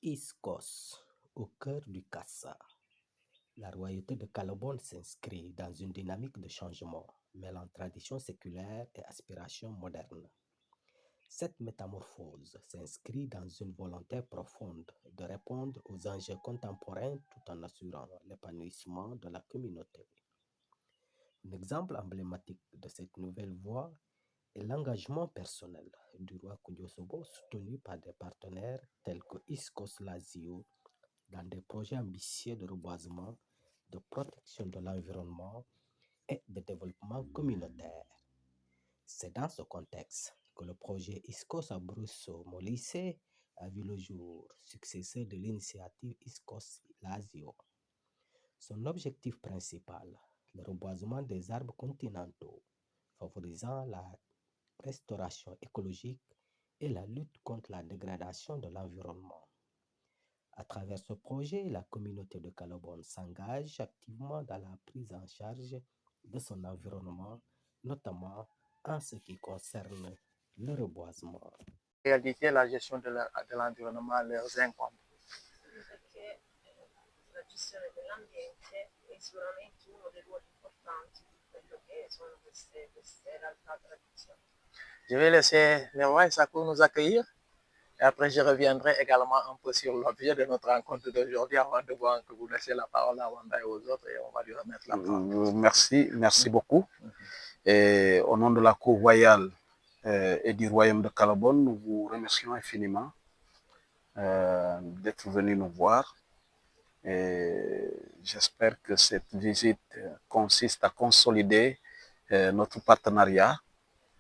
Iskos, au cœur du Kassa. La royauté de Calabon s'inscrit dans une dynamique de changement, mêlant tradition séculaire et aspiration moderne. Cette métamorphose s'inscrit dans une volonté profonde de répondre aux enjeux contemporains tout en assurant l'épanouissement de la communauté. Un exemple emblématique de cette nouvelle voie est l'engagement personnel du roi Kudjosobo soutenu par des partenaires tels que Iskos Lazio dans des projets ambitieux de reboisement, de protection de l'environnement et de développement communautaire. C'est dans ce contexte que le projet Iskos Abruzzo Molise a vu le jour, successeur de l'initiative Iskos Lazio. Son objectif principal, le reboisement des arbres continentaux, favorisant la restauration écologique et la lutte contre la dégradation de l'environnement. À travers ce projet, la communauté de Calabon s'engage activement dans la prise en charge de son environnement, notamment en ce qui concerne le reboisement. En réalité, la gestion de l'environnement leur incombe. Perché la gestione dell'ambiente è sicuramente uno dei ruoli importanti di quello che sono queste realtà tradizionali. Je vais laisser les rois et Sakou nous accueillir. Et après, je reviendrai également un peu sur l'objet de notre rencontre d'aujourd'hui avant de voir que vous laissez la parole à Wanda et aux autres et on va lui remettre la parole. Merci beaucoup. Et au nom de la cour royale et du royaume de Calabon, nous vous remercions infiniment d'être venu nous voir. Et j'espère que cette visite consiste à consolider notre partenariat.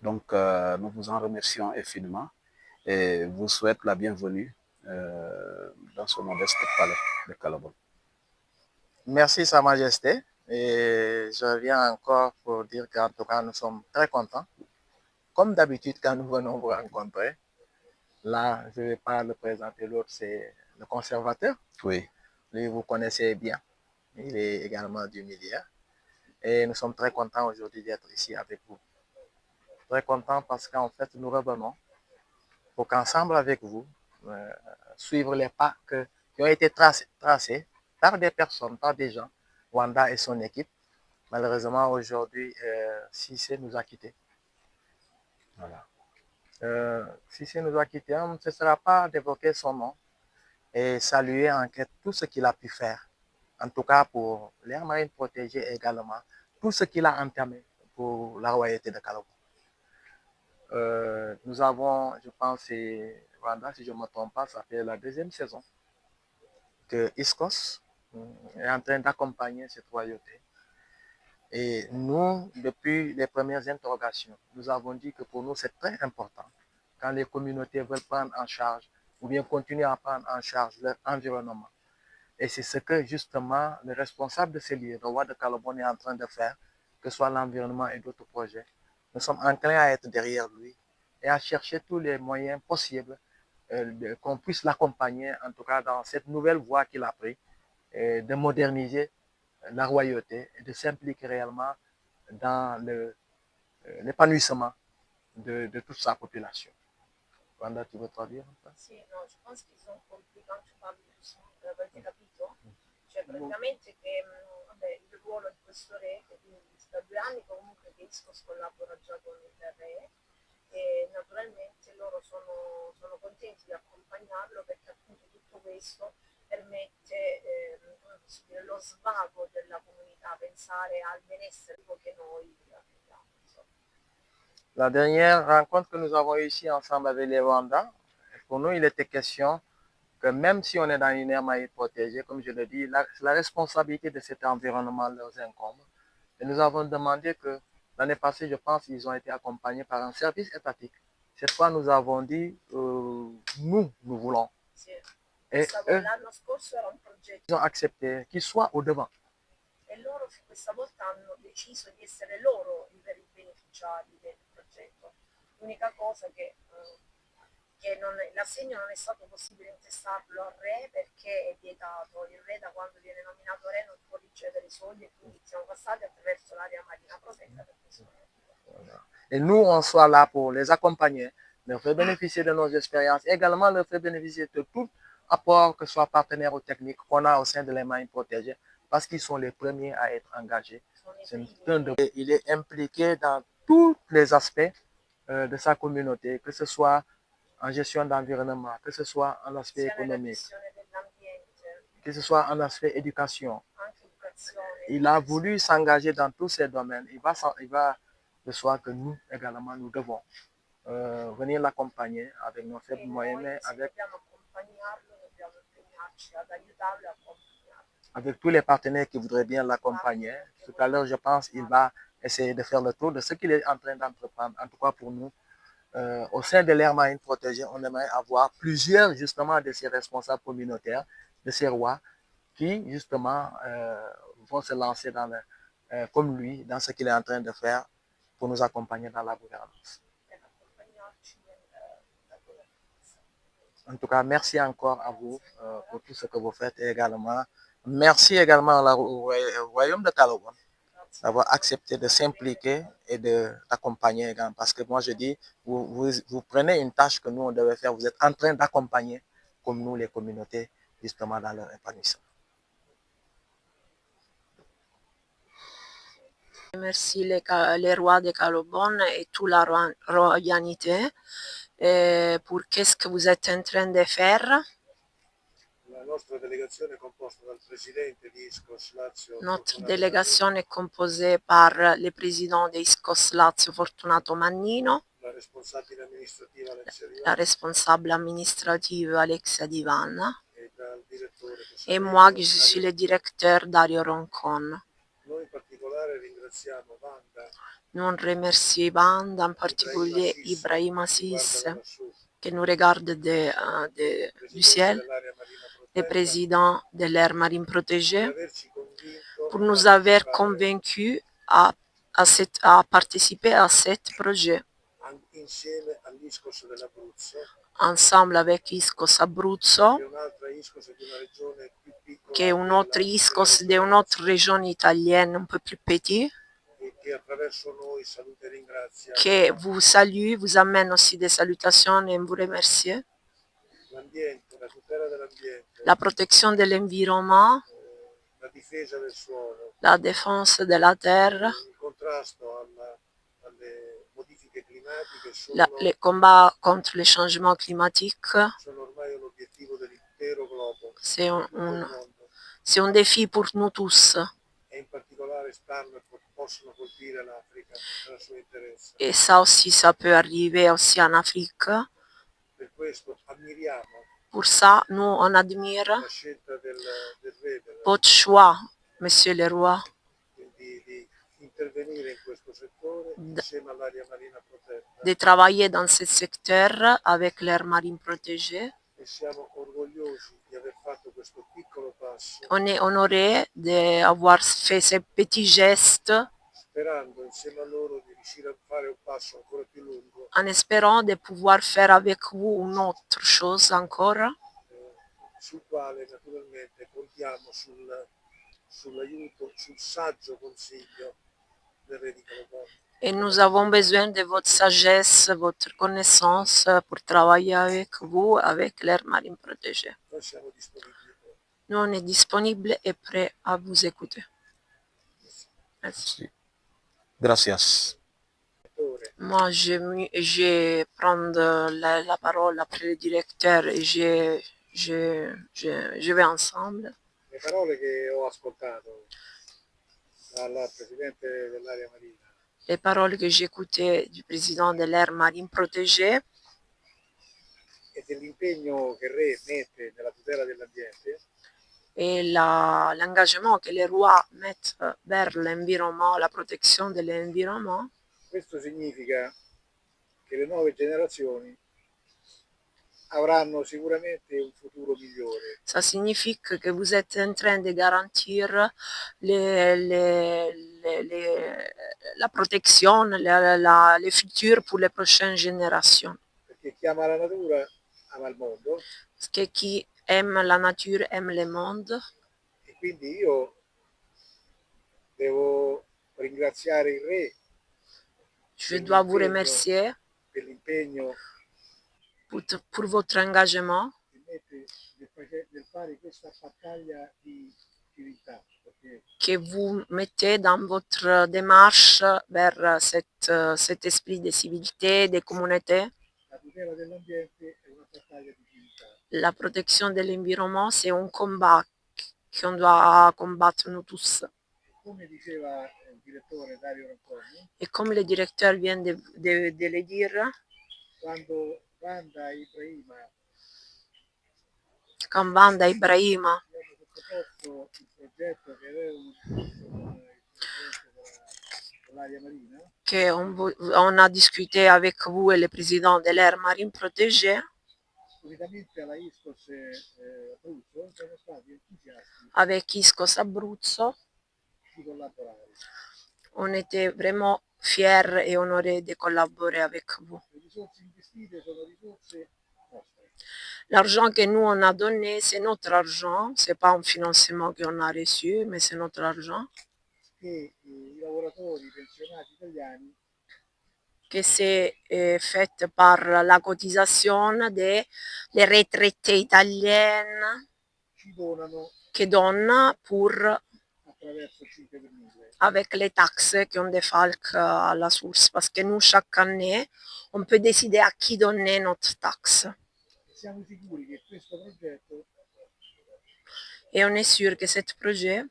Donc, nous vous en remercions infiniment et vous souhaite la bienvenue dans ce modeste palais de Calabon. Merci, Sa Majesté. Et je viens encore pour dire qu'en tout cas, nous sommes très contents. Comme d'habitude, quand nous venons vous rencontrer, là, je ne vais pas le présenter, l'autre, c'est le conservateur. Oui. Lui, vous connaissez bien. Il est également du milieu. Et nous sommes très contents aujourd'hui d'être ici avec vous. Très contents parce qu'en fait, nous revenons pour qu'ensemble avec vous, suivre les pas qui ont été tracés par des personnes, par des gens, Wanda et son équipe. Malheureusement, aujourd'hui, Cissé nous a quittés. Voilà. Cissé nous a quittés. Ce ne sera pas d'évoquer son nom et saluer en quête tout ce qu'il a pu faire. En tout cas, pour l'aire marine protégée également, tout ce qu'il a entamé pour la royauté de Calabon. Nous avons, je pense, Wanda, si je ne me trompe pas, ça fait la deuxième saison que Iskos est en train d'accompagner cette royauté. Et nous, depuis les premières interrogations, nous avons dit que pour nous, c'est très important quand les communautés veulent prendre en charge ou bien continuer à prendre en charge leur environnement. Et c'est ce que justement le responsable de ces lieux, le roi de Calabon, est en train de faire, que ce soit l'environnement et d'autres projets. Nous sommes enclins à être derrière lui et à chercher tous les moyens possibles qu'on puisse l'accompagner, en tout cas dans cette nouvelle voie qu'il a prise, de moderniser la royauté et de s'impliquer réellement dans l'épanouissement de toute sa population. Wanda, tu veux traduire? Sì, no, je pense qu'ils ont compris quand tu parles de ça, avete capito? Cioè praticamente che vabbè, il ruolo di questo re, che quindi da 2 anni comunque che Iscos collabora già con il re e naturalmente loro sono contenti di accompagnarlo perché appunto tutto questo permette lo svago della comunità, pensare al benessere che noi abbiamo. La dernière rencontre que nous avons eue ici ensemble avec les Rwandais, pour nous, il était question que même si on est dans une aire marine protégée, comme je le dis, la responsabilité de cet environnement leur incombe. Et nous avons demandé que l'année passée, je pense, ils ont été accompagnés par un service étatique. Cette fois, nous avons dit, nous voulons. Et eux, ils ont accepté qu'ils soient au devant. E loro questa volta hanno deciso di essere loro i veri beneficiari del progetto. L'unica cosa che l'assegno non è stato possibile intestarlo al re perché è vietato. Il re da quando viene nominato re non può ricevere soldi e quindi siamo passati attraverso l'area marina protetta per questo. Et nous, on soit là pour les accompagner, leur faire bénéficier de nos expériences, également leur faire bénéficier de toute apport, que ce soit partenaire ou technique qu'on a au sein de les marines protégées, parce qu'ils sont les premiers à être engagés. Il est impliqué dans tous les aspects de sa communauté, que ce soit en gestion d'environnement, que ce soit en aspect économique, que ce soit en aspect éducation. Il a voulu s'engager dans tous ces domaines. Il va de soi que nous également, nous devons venir l'accompagner avec nos faibles moyens, mais avec tous les partenaires qui voudraient bien l'accompagner. Tout à l'heure, je pense qu'il va essayer de faire le tour de ce qu'il est en train d'entreprendre. En tout cas, pour nous, au sein de l'aire marine protégée, on aimerait avoir plusieurs, justement, de ces responsables communautaires, de ces rois, qui, justement, vont se lancer dans comme lui, dans ce qu'il est en train de faire pour nous accompagner dans la gouvernance. En tout cas, merci encore à vous pour tout ce que vous faites et également. Merci également au Royaume de Calobon d'avoir accepté de s'impliquer et d'accompagner également. Parce que moi, je dis, vous prenez une tâche que nous, on devait faire. Vous êtes en train d'accompagner, comme nous, les communautés, justement, dans leur épanouissement. Merci les rois de Calobon et toute la royauté pour qu'est-ce que vous êtes en train de faire. Notre délégation est composée par le président de ISCOS Lazio, Fortunato Mannino, la responsable administrative Alexia Divan et moi qui je suis le directeur Dario Roncon. Nous remercions Vanda, en particulier Ibrahim Assis, qui nous regarde du ciel, le président de l'aire marine protégée, pour nous avoir convaincus à participer à ce projet. Ensemble avec ISCOS Abruzzo, qui est un autre ISCOS d'une autre région italienne un peu plus petite, qui vous salue, vous amène aussi des salutations et vous remercie. La protection de l'environnement, la défense de la terre, le combat contre les changements climatiques, c'est un défi pour nous tous. Et ça aussi, ça peut arriver aussi en Afrique. Pour ça, nous, on admire votre choix, Monsieur le Roi, de travailler dans ce secteur avec l'aire marine protégée. On est honoré d'avoir fait ce petit geste en espérant de pouvoir faire avec vous une autre chose encore. Et nous avons besoin de votre sagesse, votre connaissance pour travailler avec vous, avec l'aire marine protégée. Nous, on est disponible et prêt à vous écouter. Merci. Gracias. Moi, je prends la parole après le directeur et je vais ensemble. Le parole che ho ascoltato dal presidente dell'area marina. Les paroles que j'ai écoutées du président de l'aire marine protégée e dell'impegno che Re mette nella tutela dell'ambiente et l'engagement que les rois mettent vers l'environnement, la protection de l'environnement. Questo significa che le nuove generazioni avranno sicuramente un futuro migliore. Ça signifie que vous êtes en train de garantir la protection, le futur pour les prochaines générations. Perché chi ama la natura ama il mondo. Parce que qui aime la nature aime le monde. E quindi io devo ringraziare il Re. Je dois vous remercier per l'impegno pour votre engagement fare questa battaglia di civiltà, perché que vous mettez dans votre démarche vers cet esprit de civilité, de communauté. la tutela dell'ambiente è una battaglia di civiltà. La protection de l'environnement, c'est un combat qu'on doit combattre nous tous. Come diceva il direttore Dario Ramponi, Et comme le directeur vient de le dire, quando Wanda e Ibrahima quand Vanda Ibrahima mi hanno sottoposto il progetto che avevano discusso con il presidente dell'area marina, qu'on a discuté avec vous et le président de l'aire marine protégée, unitamente alla ISCOS Abruzzo, siamo stati entusiasti avec Iscos Abruzzo, di collaborare. on était vraiment fiers et honorés de collaborer avec vous. Le risorse investite sono risorse nostre. L'argent que nous on a donné, c'est notre argent, c'est pas un financement qu'on a reçu, mais c'est notre argent. Che i lavoratori pensionati italiani Que c'est fait par la cotisation des retraités italiennes ci donano qui donnent pour attraverso il 5 per 1000. avec les taxes qu'on défalque à la source, parce que nous, chaque année, on peut décider à qui donner notre taxe. Siamo sicuri che questo progetto Et on est sûr que ce projet,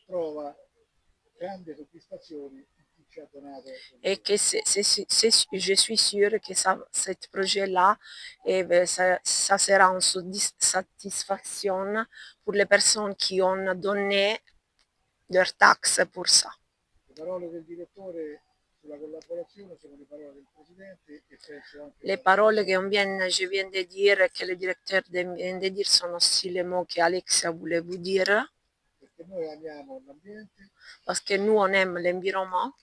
trova grande soddisfazione in chi ci ha donato. et que je suis sûre que ce projet-là, ça sera une satisfaction pour les personnes qui ont donné leurs taxes pour ça. Le parole del direttore sulla collaborazione sono le parole del presidente e penso anche Les paroles que je viens de dire, que le directeur vient de dire, sont aussi les mots que Alexia voulait vous dire, perché noi amiamo l'ambiente, parce que nous, on aime l'environnement,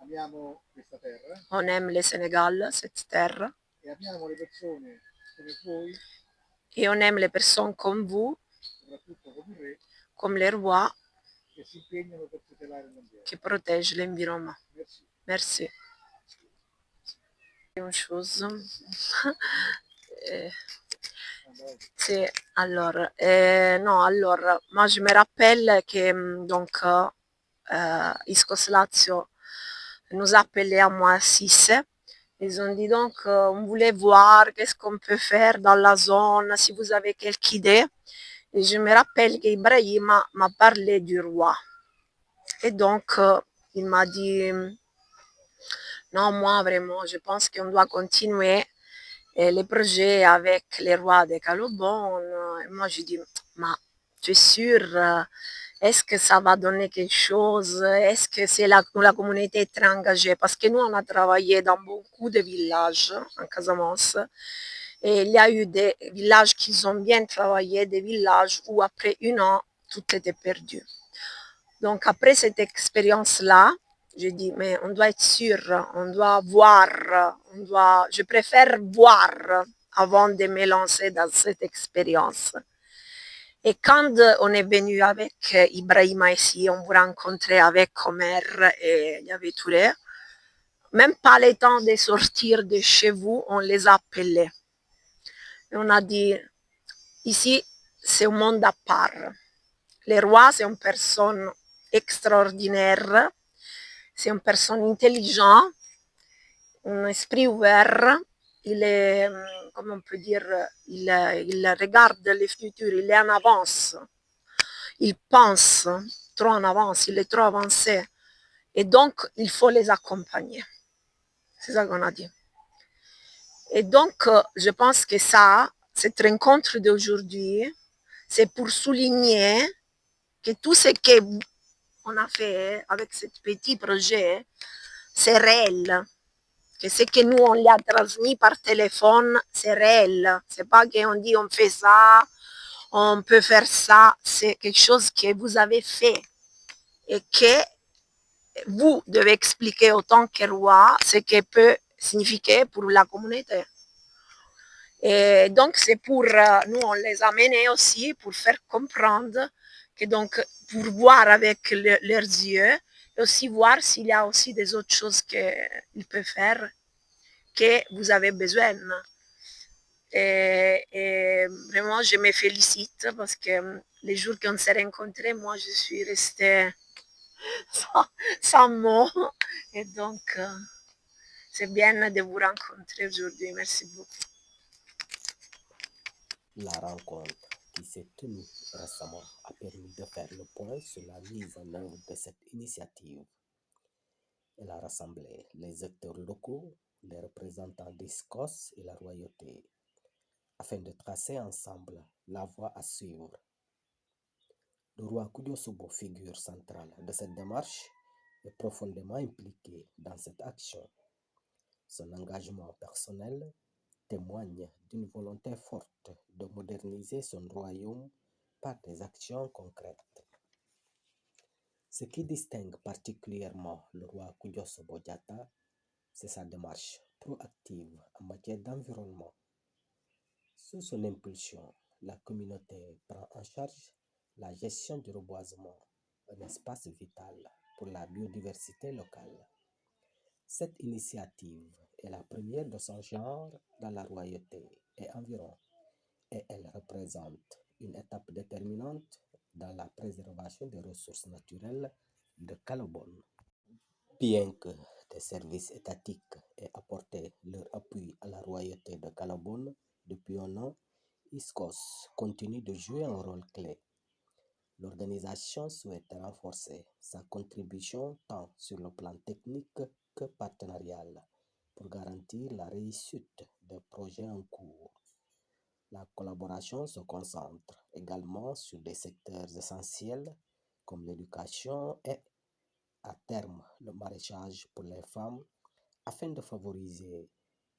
amiamo questa terra on aime le Sénégal, cette terre, e amiamo le persone come voi, et on aime les personnes comme vous, soprattutto come il re, comme les rois, che si impegnano per tutelare l'ambiente. qui protègent l'environnement. Merci. Merci. Une chose. C'est alors, non, alors, moi je me rappelle que donc Iscos Lazio nous a appelé à moi 6. Ils ont dit donc on voulait voir qu'est-ce qu'on peut faire dans la zone, si vous avez quelque idée. Et je me rappelle qu'Ibrahim m'a parlé du roi. Et donc il m'a dit non, moi vraiment, je pense qu'on doit continuer les projets avec les rois de Calobon. Et moi, je dis, mais tu es sûr, est-ce que ça va donner quelque chose? Est-ce que c'est la communauté est très engagée? Parce que nous, on a travaillé dans beaucoup de villages en Casamance. Et il y a eu des villages qui ont bien travaillé, des villages où après 1 an, tout était perdu. Donc après cette expérience-là, j'ai dit, mais on doit être sûr, on doit voir, je préfère voir avant de me lancer dans cette expérience. Et quand on est venu avec Ibrahima ici, on vous rencontrait avec Omer et il y avait Touré, même pas le temps de sortir de chez vous, on les a appelés. Et on a dit, ici, c'est un monde à part. Le roi, c'est une personne extraordinaire. C'est une personne intelligente, un esprit ouvert. Il est, comment on peut dire, il regarde le futur, il est en avance. Il pense trop en avance, il est trop avancé. Et donc, il faut les accompagner. C'est ça qu'on a dit. Et donc, je pense que ça, cette rencontre d'aujourd'hui, c'est pour souligner que tout ce qu'on a fait avec ce petit projet, c'est réel. Que ce que nous, on l'a transmis par téléphone, c'est réel. C'est pas qu'on dit on fait ça, on peut faire ça. C'est quelque chose que vous avez fait et que vous devez expliquer autant que roi ce que peut signifier pour la communauté. Et donc, c'est pour nous, on les a menés aussi pour faire comprendre que donc, pour voir avec leurs yeux, et aussi voir s'il y a aussi des autres choses qu'ils peuvent faire que vous avez besoin. Et vraiment, je me félicite parce que les jours qu'on s'est rencontrés, moi, je suis restée sans mots. Et donc, c'est bien de vous rencontrer aujourd'hui. Merci beaucoup. La rencontre qui s'est tenue récemment a permis de faire le point sur la mise en œuvre de cette initiative. Elle a rassemblé les acteurs locaux, les représentants d'ISCOS et la royauté, afin de tracer ensemble la voie à suivre. Le roi Kudyosobo, figure centrale de cette démarche, est profondément impliqué dans cette action. Son engagement personnel témoigne d'une volonté forte de moderniser son royaume par des actions concrètes. Ce qui distingue particulièrement le roi Kudyosobo Diatta, c'est sa démarche proactive en matière d'environnement. Sous son impulsion, la communauté prend en charge la gestion du reboisement, un espace vital pour la biodiversité locale. Cette initiative est la première de son genre dans la royauté et environ, et elle représente une étape déterminante dans la préservation des ressources naturelles de Calobone. Bien que des services étatiques aient apporté leur appui à la royauté de Calobone depuis un an, ISCOS continue de jouer un rôle clé. L'organisation souhaite renforcer sa contribution tant sur le plan technique que partenarial pour garantir la réussite des projets en cours. La collaboration se concentre également sur des secteurs essentiels comme l'éducation et, à terme, le maraîchage pour les femmes afin de favoriser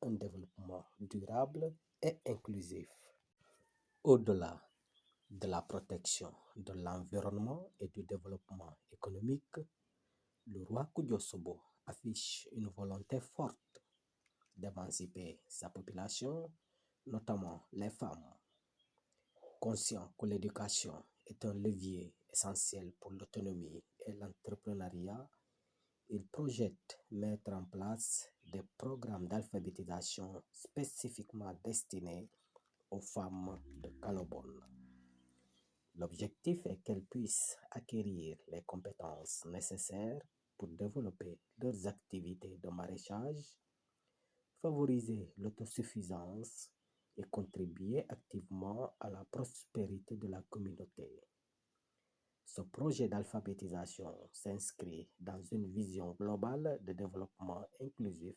un développement durable et inclusif. Au-delà de la protection de l'environnement et du développement économique, le roi Kudyosobo affiche une volonté forte d'émanciper sa population, notamment les femmes. Conscient que l'éducation est un levier essentiel pour l'autonomie et l'entrepreneuriat, il projette mettre en place des programmes d'alphabétisation spécifiquement destinés aux femmes de Calobone. L'objectif est qu'elles puissent acquérir les compétences nécessaires pour développer leurs activités de maraîchage, favoriser l'autosuffisance et contribuer activement à la prospérité de la communauté. Ce projet d'alphabétisation s'inscrit dans une vision globale de développement inclusif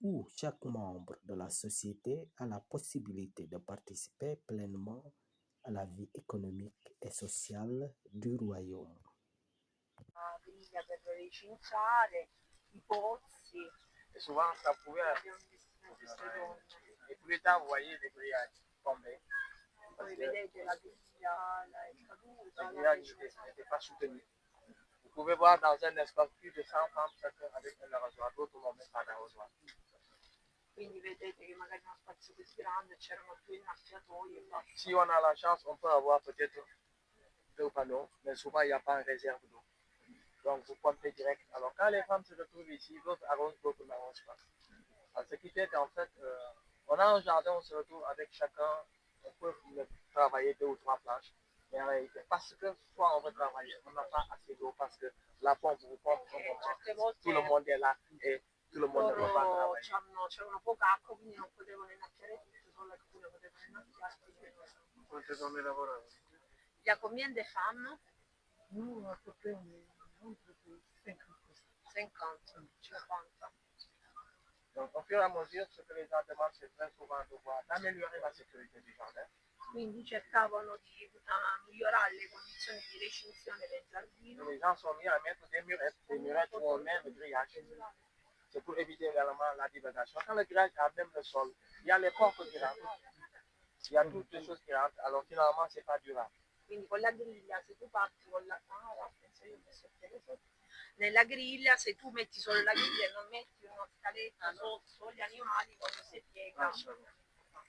où chaque membre de la société a la possibilité de participer pleinement à la vie économique et sociale du royaume. La griglia per licenziare, i pozzi, Et souvent, ça pouvait. abbiamo visto queste donne. Et plus tard, vous voyez les grillages tomber. Poi vedete la griglia è caduta, Les grillages n'étaient pas soutenus. Vous pouvez voir dans un espace plus de 100 femmes, chacun avec un arrosoir, d'autres n'ont même pas d'arrosoir. quindi vedete che magari uno spazio così grande c'erano più innaffiatoi e basta. Si on a la chance, on peut avoir peut-être 2 panneaux, mais souvent il n'y a pas en réserve d'eau. Donc vous pompez direct. Alors quand les femmes se retrouvent ici, d'autres arrosent, d'autres n'arrosent pas. Alors, ce qui fait qu'en fait, on a un jardin, on se retrouve avec chacun, on peut travailler 2 ou 3 planches. Mais en réalité, parce que soit on veut travailler, on n'a pas assez d'eau parce que la pompe vous pompe un moment, tout le monde est là et tout le monde ne peut pas Loro travailler. c'erano poca acqua, quindi non potevano innaffiare tutto, solo alcune potevano innaffiare. Quante donne lavoravano? Il y a combien de femmes? Nous, à peu près, on est entre 50. 50, 50. Donc, au fur et à mesure, ce que les gens demandent, c'est très souvent de voir d'améliorer la sécurité du jardin. Quindi cercavano di migliorare le condizioni di recinzione del giardino. Les gens sont mis à mettre des murettes où on met le grillage. C'est pour éviter également la divagation. Quand le grillage a même le sol, il y a les portes qui rentrent, il y a toutes les choses qui rentrent, alors finalement, ce n'est pas durable. Quindi con la griglia, se tu parti con la... penso io ho messo il piede sotto. Nella griglia, se tu metti solo la griglia e non metti una scaletta sotto, gli animali quando si piegano.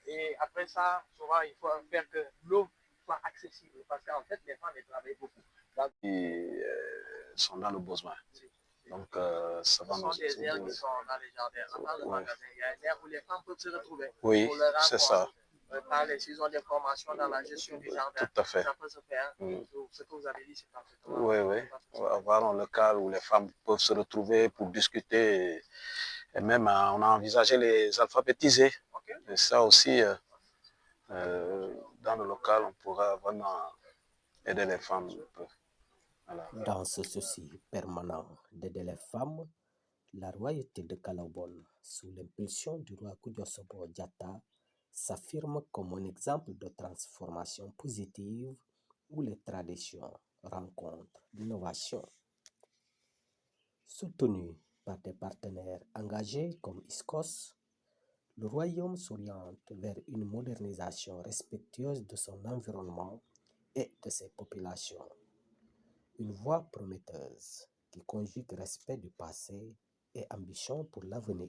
Et après ça, souvent, il faut faire que l'eau soit accessible, parce qu'en fait, les femmes, elles travaillent beaucoup. Ils sont dans le besoin. Donc, ça va Ce nous sont des aires aider. qui sont dans les jardins. Dans le magasin, il y a une aire où les femmes peuvent se retrouver. Oui, Pour leur c'est ça. parler, s'ils ont des formations dans la gestion du jardin, Tout à fait. ça peut se faire. Ce que vous avez dit, c'est parfaitement. Oui, oui. Avoir un local où les femmes peuvent se retrouver pour discuter. Et même, on a envisagé les alphabétiser. Okay. Et ça aussi, dans le local, on pourra vraiment aider les femmes un peu. Voilà. Dans ce souci permanent d'aider les femmes, la royauté de Calabone, sous l'impulsion du roi Kudjosobo Diatta, s'affirme comme un exemple de transformation positive où les traditions rencontrent l'innovation. Soutenu par des partenaires engagés comme ISCOS, le royaume s'oriente vers une modernisation respectueuse de son environnement et de ses populations. Une voie prometteuse qui conjugue respect du passé et ambition pour l'avenir.